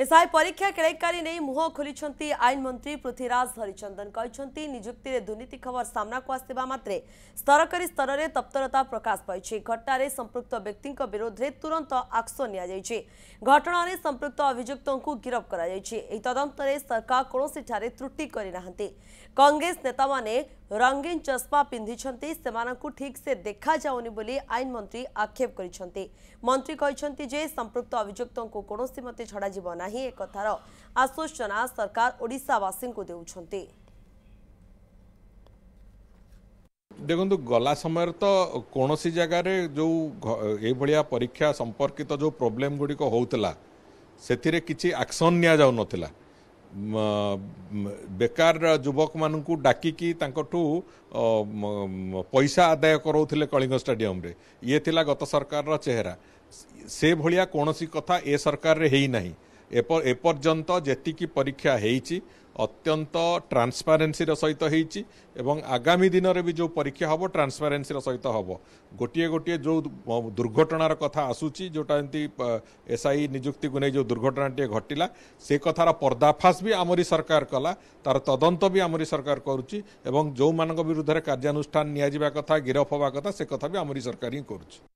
SI परीक्षा केलेकारी नहीं मुह खोली आईन मंत्री पृथ्वीराज हरिचंदन कहते निजुक्ति दुर्नीति खबर सामना को आसवा मात्रे सरकारी स्तर में तत्परता प्रकाश पाई घटना संपृक्त व्यक्ति विरोध में तुरंत एक्शन घटना में संपृक्त अभियुक्तों को गिरफ्त कर तदंत सरकार कौन त्रुटि करना कांग्रेस नेता माने रंगीन चश्मा पिंधि ठीक से देखा जाऊनी बोली आईन मंत्री आक्षेप कर मंत्री कहते जे संपृक्त अभियुक्तों को कौन मते छड़ा जीव ना एक कथार आश्वासना सरकार ओडिशावासी को देउछंती। देखो गला समय तो कौन सी जगार जो ये परीक्षा संपर्कित जो प्रोब्लेम गुड़िक होता से किसी एक्शन नि जाऊ नथिला बेकार युवक मानू डाकिकी पैसा आदाय कराउथिले कलिंग स्टेडियम रे ये थिला गत सरकार चेहरा से भलिया कौन सी कथा ए सरकार रे हेई नाही एपर्यंत जेतिकी परीक्षा हेइची अत्यंत ट्रांसपेरेन्सी सहित होइची एवं आगामी दिन में भी जो परीक्षा हम ट्रांसपेरेन्सी सहित हम गोटे गोटे जो दुर्घटनार कथा आसूची जोटा एमती एसआई नियुक्ति को नहीं जो दुर्घटना घटिला से कथार पर्दाफाश भी आमरी सरकार कला तार तदंत भी आमरी सरकार करुच्ची एवं जो मान विरुद्ध कार्यानुष्ठान निया कथा गिरफ हवा कथा से कथा भी आमरी सरकार ही करुच्ची।